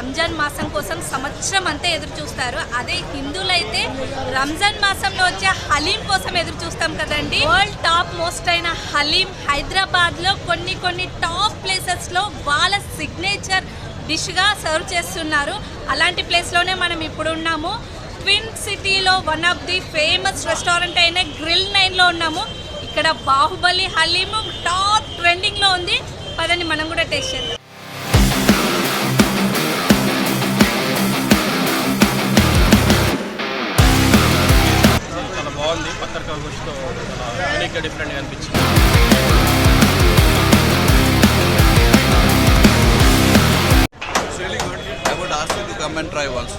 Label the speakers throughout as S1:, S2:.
S1: రంజాన్ మాసం కోసం సంవత్సరం అంతా ఎదురు చూస్తారు. అదే హిందువులైతే రంజాన్ మాసంలో వచ్చే హలీం కోసం ఎదురు చూస్తాం కదండి. వరల్డ్ టాప్ మోస్ట్ అయిన హలీం హైదరాబాద్లో కొన్ని టాప్ ప్లేసెస్లో వాళ్ళ సిగ్నేచర్ డిష్గా సర్వ్ చేస్తున్నారు. అలాంటి ప్లేస్లోనే మనం ఇప్పుడు ఉన్నాము. ట్విన్ సిటీలో one of the famous restaurant అయిన గ్రిల్ 9లో ఉన్నాము. ఇక్కడ బాహుబలి హలీం టాప్ ట్రెండింగ్లో ఉంది. పదండి మనం కూడా టేస్ట్ చేద్దాం.
S2: చాలా బాగుంది. పత్తర్ కా గోష్తో చాలా యూనిక్గా డిఫరెంట్గా అనిపించింది.
S3: It's really good. I would ask you to come and try once.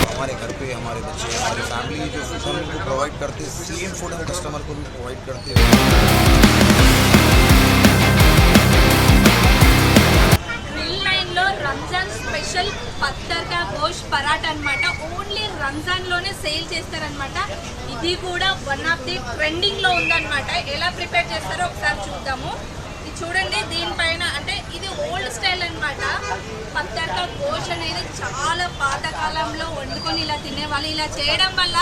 S3: हमारे घर पे हमारे बच्चे हमारी फैमिली जो फूड उनको प्रोवाइड करते हैं सेम फूड हम कस्टमर को भी प्रोवाइड करते हैं.
S1: గ్రిల్ 9లో రంజాన్ స్పెషల్ పత్తర్ కా గోష్ పరాటా అన్నమాట. ఓన్లీ రంజాన్లోనే సేల్ చేస్తారనమాట. ఇది కూడా వన్ ఆఫ్ ది ట్రెండింగ్లో ఉందన్నమాట. ఎలా ప్రిపేర్ చేస్తారో ఒకసారి చూద్దాము. ఇది చూడండి, దీనిపైన అంటే ఇది ఓల్డ్ స్టైల్ అనమాట. పత్తర్ కా గోష్ అనేది చాలా పాతకాలంలో వండుకొని ఇలా తినేవాళ్ళు. ఇలా చేయడం వల్ల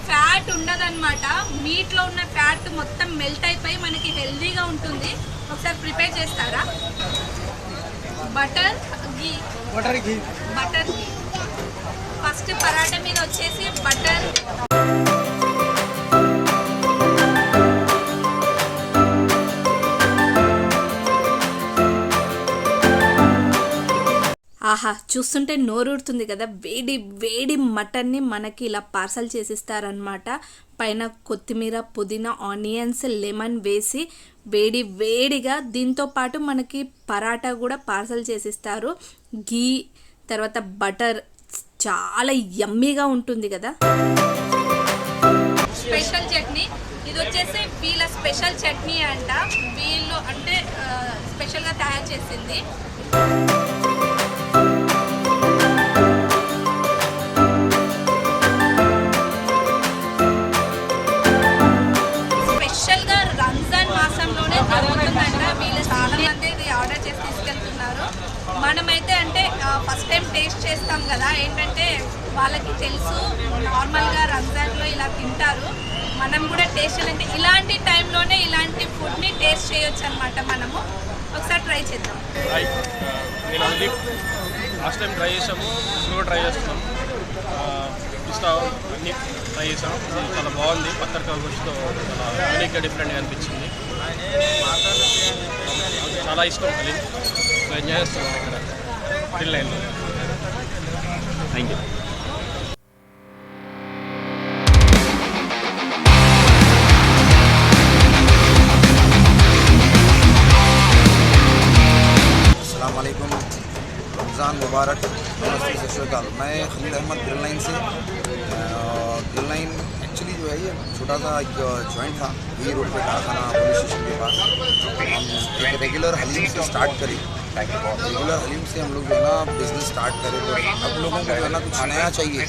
S1: ఫ్యాట్ ఉండదన్నమాట. మీట్లో ఉన్న ఫ్యాట్ మొత్తం మెల్ట్ అయిపోయి మనకి హెల్దీగా ఉంటుంది. ఒకసారి ప్రిపేర్ చేస్తారా? బటర్ ఘీ. ఫస్ట్ పరాటా మీద వచ్చేసి బటర్. ఆహా, చూస్తుంటే నోరూరుతుంది కదా. వేడి మటన్ని మనకి ఇలా పార్సల్ చేసిస్తారనమాట. పైన కొత్తిమీర, పుదీనా, ఆనియన్స్, లెమన్ వేసి వేడిగా దీంతో పాటు మనకి పరాటా కూడా పార్సల్ చేసిస్తారు. ఘీ తర్వాత బటర్ చాలా యమ్మీగా ఉంటుంది కదా. స్పెషల్ చట్నీ ఇది వచ్చేసి వీళ్ళ స్పెషల్ చట్నీ అంట. వీళ్ళు అంటే స్పెషల్గా తయారు చేసింది. స్పెషల్గా రంజాన్ మాసంలోనే దొరుకుతుందంట. వీళ్ళు చాలా మంది ఇది ఆర్డర్ చేసి తీసుకెళ్తున్నారు. మనమైతే అంటే ఫస్ట్ టైం టేస్ట్ చేస్తాం కదా, ఏంటంటే వాళ్ళకి తెలుసు నార్మల్గా రంజాన్లో ఇలా తింటారు. మనం కూడా టేస్ట్ చేయాలంటే ఇలాంటి టైంలోనే ఇలాంటి ఫుడ్ని టేస్ట్ చేయొచ్చు అనమాట. మనము ఒకసారి ట్రై చేద్దాం.
S2: నేను ఆల్రెడీ లాస్ట్ టైం ట్రై చేసాము, ఇప్పుడు కూడా ట్రై చేస్తున్నాం. అన్నీ ట్రై చేసాం. చాలా బాగుంది. పత్తర్ కా గోష్తో చాలా యూనిక్గా డిఫరెంట్గా అనిపించింది. చాలా ఇష్టం హలీం. ఎంజాయ్ చేస్తున్నాం ఇక్కడ గ్రిల్ 9లో. Thank you.
S3: अस्सलाम वालेकुम, रमज़ान मुबारक, नमस्ते, सत श्री अकाल. मैं खलील अहमद ग्रिल 9 से. ग्रिल 9 एक्चुअली जो है ये छोटा सा एक जॉइंट था वही रोड पे कारखाना पुलिस स्टेशन के पास. हम एक रेगुलर हलीम से स्टार्ट करें. रेगुलर हलीम से हम लोग जो है ना बिज़नेस स्टार्ट करें. तो अब लोगों को जो है ना कुछ नया चाहिए.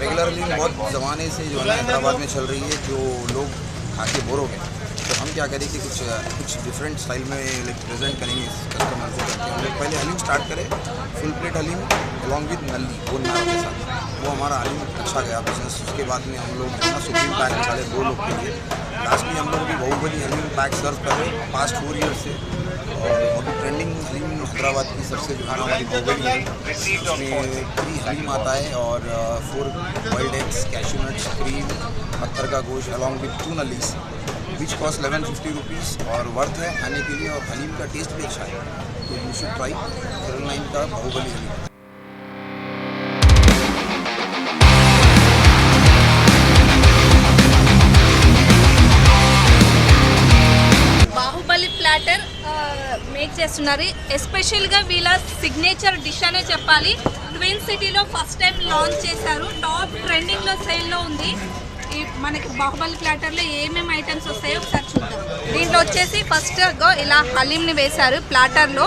S3: रेगुलर हलीम बहुत ज़माने से जो है ना हैदराबाद में चल रही है, जो लोग खा के बोर हो गए. तो हम क्या करें कि कुछ डिफरेंट स्टाइल में प्रेजेंट करेंगे कस्टमर से. हम लोग पहले हलीम स्टार्ट करें, full plate haleem along with नली वो नान के साथ. वो हमारा हलीम अच्छा गया बिजनेस. उसके बाद में हम लोग जो है ना सुप्रीम पैक निकाले 2 लोग के लिए. लास्टली हम लोग भी बाहुबली हलीम पैक सर्व कर रहे हैं पास्ट 4 ईयर से. और अभी ट्रेंडिंग हलीम हैदराबाद की सबसे जो है ना हमारी बाहुबली है. उसमें 3 हलीम आता है और 4 boiled eggs, cashew nuts, cream, पत्थर का गोश्त अलॉन्ग विद 2 नलीस, विच कॉस्ट 1150 रुपीज़. और वर्थ है खाने के लिए. और हलीम का टेस्ट भी अच्छा है. तो यू शुड ट्राई ग्रिल 9 का बाहुबली हलीम.
S1: బాహుబలి ప్లాటర్ మేక్ చేస్తున్నారు. ఎస్పెషల్గా వీళ్ళ సిగ్నేచర్ డిష్ అనే చెప్పాలి. ట్విన్ సిటీలో ఫస్ట్ టైం లాంచ్ చేశారు. టాప్ ట్రెండింగ్లో సేల్లో ఉంది. మనకి బాహుబలి ప్లాటర్లో ఏమేమి ఐటమ్స్ వస్తాయో ఒకసారి చూద్దాం. దీంట్లో వచ్చేసి ఫస్ట్ ఇలా హలీంని వేశారు ప్లాటర్లో.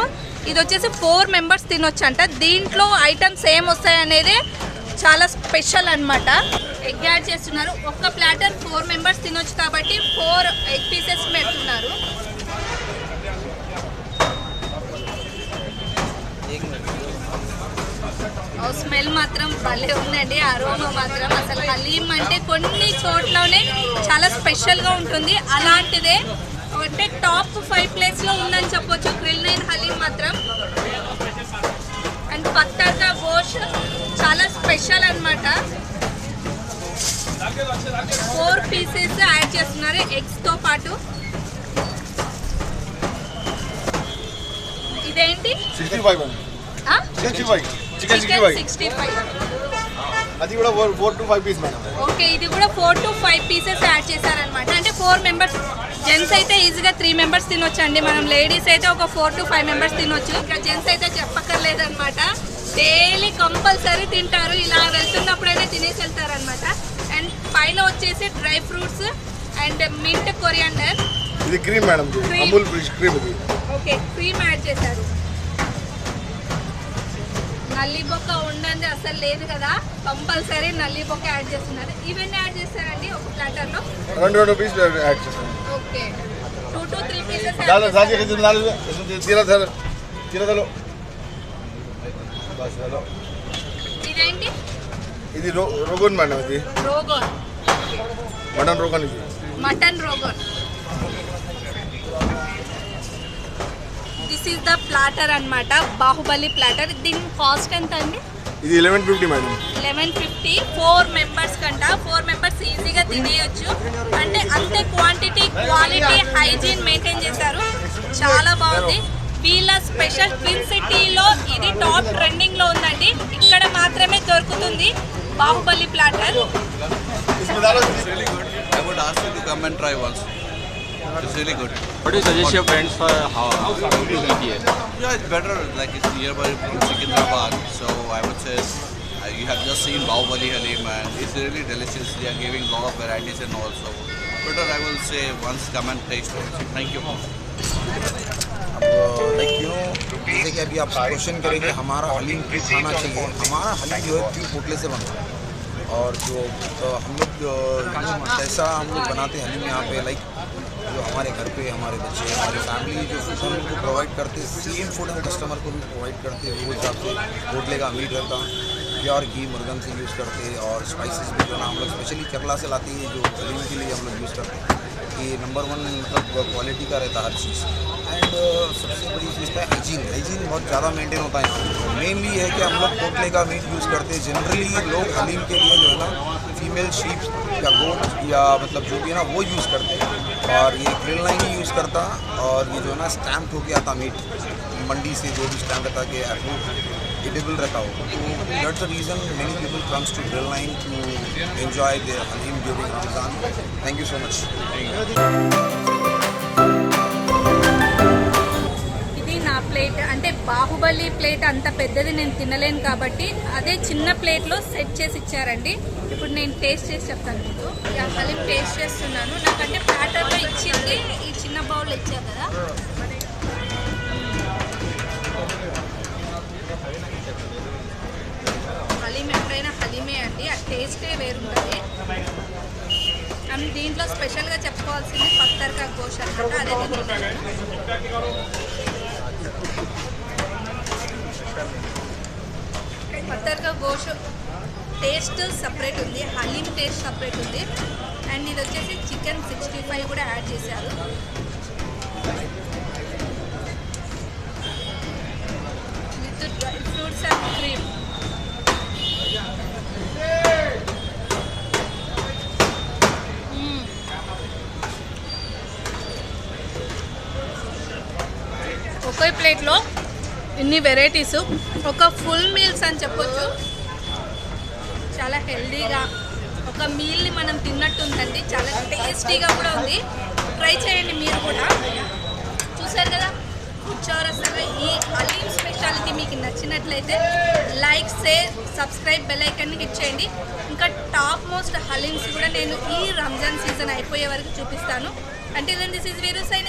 S1: ఇది వచ్చేసి 4 మెంబర్స్ తినొచ్చు అంట. దీంట్లో ఐటమ్స్ ఏం వస్తాయి అనేది చాలా స్పెషల్ అన్నమాట. ఎగ్ యాడ్ చేస్తున్నారు. ఒక్క ప్లాటర్ 4 మెంబర్స్ తినొచ్చు కాబట్టి 4 ఎగ్ పీసెస్ పెడుతున్నారు. స్మెల్ మాత్రం భలే ఉందండి, అరోమా మాత్రం అసలు హలీం అంటే కొన్ని చోట్లనే చాలా స్పెషల్గా ఉంటుంది. అలాంటిదే అంటే టాప్ 5 ప్లేస్లో ఉందని చెప్పొచ్చు గ్రిల్ నైన్ హలీం మాత్రం. అండ్ పత్తర్కా గోష్ చాలా స్పెషల్ అన్నమాట. 4 పీసెస్ యాడ్ చేస్తున్నారు ఎగ్స్తో పాటు. ఇదేంటి
S4: 65 చికెన్
S1: 65.
S4: అది కూడా 4 to 5 పీస్ మేడం.
S1: ఓకే, ఇది కూడా 4 to 5 పీసెస్ యాడ్ చేశారనమాట. అంటే 4 మెంబర్స్, జెంట్స్ అయితే ఈజీగా 3 మెంబర్స్ తినొచ్చు అండి. మనం లేడీస్ అయితే ఒక 4 to 5 మెంబర్స్ తినొచ్చు. ఇంకా జెంట్స్ అయితే చెప్పక్కర్లేదనమాట, డైలీ కంపల్సరీ తింటారు. ఇలా వెళ్తున్నప్పుడైతే తినేసి వెళ్తారనమాట. అండ్ పైన వచ్చేసి dry fruits and mint coriander.
S4: ఇది cream madam,
S1: Cream.
S4: Amul cream ఇది.
S1: ఓకే, క్రీమ్ యాడ్ చేశారు. నల్లి బొక్క ఉండండి అసలు లేదు కదా, కంపల్సరీ నల్లి బొక్క యాడ్ చేస్తున్నారు. ఇవన్నీ యాడ్ చేస్తారండి ఒక ప్లాటర్లో.
S4: 2 పీస్ యాడ్ చేస్తాం.
S1: ఓకే, 2 to 3 పీసెస్
S4: దాదా సాజీ కింద దాదా తీరదలో.
S1: ఇదేంటి
S4: ఇది రోగన్ మేడం, ఇది
S1: రోగన్,
S4: మటన్ రోగన్. ఇది
S1: mutton Rogan. This is the platter అన్నమాట, బాహుబలి ప్లాటర్. దీని కాస్ట్ ఎంత అండి?
S4: ఇది 1150 మేడం.
S1: 1150. 4 మెంబర్స్ కంట, 4 మెంబర్స్ ఈజీగా తినేయొచ్చు. అంటే అంతే క్వాంటిటీ, క్వాలిటీ, హైజీన్ మెయింటైన్ చేశారు. చాలా బాగుంది. వీళ్ళ స్పెషల్ ట్విన్ సిటీలో ఇది టాప్ ట్రెండింగ్లో ఉందండి. ఇక్కడ మాత్రమే దొరుకుతుంది Baahubali platter.
S5: I would ask you to come and try once. It's really good.
S2: What do you suggest your friends for how to eat here?
S5: Yeah, it's better. Like it's nearby from Secunderabad, so I would say you have just seen Bahubali Halim, and it's really delicious. They are giving lot of varieties and also better. I will say once come and taste it. Thank you.
S3: अब like you know जैसे कि अभी आप question करेंगे हमारा हलीम क्यों खाना चाहिए. हमारा हलीम जो है प्योर पोटले से बनता है और जो हम लोग जैसा हम लोग बनाते हैं हलीम यहाँ पे लाइक जो हमारे घर पे हमारे बच्चे हमारी फैमिली जो फूड हम उनको प्रोवाइड करते हैं सेम फूड हम कस्टमर को भी प्रोवाइड करते हैं. वो हिसाब से पोटले का मीट रहता प्योर घी मुर्गन से यूज़ करते हैं और स्पाइसेस भी जो ना हम लोग स्पेशली केरला से लाते हैं जो हलीम के लिए हम लोग यूज़ करते हैं. कि नंबर 1 मतलब क्वालिटी का रहता है हर चीज़. एंड सबसे बड़ी चीज़ है हाइजीन बहुत ज़्यादा मेंटेन होता है यहाँ. मेनली है कि हम लोग पोटले का मीट यूज़ करते हैं. जनरली लोग हलीम के लिए जो है ना फीमेल शीप या गोट या मतलब जो भी है ना वो यूज़ करते हैं और ये ग्रिल नाइन ही यूज़ करता और ये जो है ना स्टैम्प होके आता मीट मंडी से जो भी स्टैम्प रहता कि अप्रूव एडिबल रहता हो. तो that's the reason many people comes to Grill Nine to enjoy their haleem during Ramzan. Thank you so much.
S1: ఇది నా ప్లేట్. అంటే బాహుబలి ప్లేట్ అంత పెద్దది నేను తినలేను కాబట్టి అదే చిన్న ప్లేట్లో సెట్ చేసి ఇచ్చారండి. ఇప్పుడు నేను టేస్ట్ చేసి చెప్తాను మీకు. హలీం టేస్ట్ చేస్తున్నాను. నాకంటే ప్లాటర్లో ఇచ్చింది ఈ చిన్న బౌల్ ఇచ్చారు కదా. హలీం ఎప్పుడైనా హలీమే అండి, ఆ టేస్టే వేరుంటుంది. అండ్ దీంట్లో స్పెషల్గా చెప్పుకోవాల్సింది పత్తర్కా గోష్ అనమాట, అదే తింటున్నాను. పత్తర్కా గోష్ టేస్ట్ సపరేట్ ఉంది, హలీం టేస్ట్ సపరేట్ ఉంది. అండ్ ఇది వచ్చేసి చికెన్ 65 కూడా యాడ్ చేశారు. With dry fruits and cream. ఒకే ప్లేట్లో ఇన్ని వెరైటీస్, ఒక ఫుల్ మీల్స్ అని చెప్పొచ్చు. చాలా హెల్దీగా ఒక మీల్ని మనం తిన్నట్టు ఉందండి. చాలా టేస్టీగా కూడా ఉంది. ట్రై చేయండి మీరు కూడా. చూసారు కదా ఫుడ్ చౌరస్తాలో ఈ హలీం స్పెషాలిటీ మీకు నచ్చినట్లయితే లైక్, షేర్, సబ్స్క్రైబ్, బెల్ ఐకాన్ని హిట్ చేయండి. ఇంకా టాప్ మోస్ట్ హలీమ్స్ కూడా నేను ఈ రంజాన్ సీజన్ అయిపోయే వరకు చూపిస్తాను. అంటే దిస్ ఈజ్ వీరు సైన్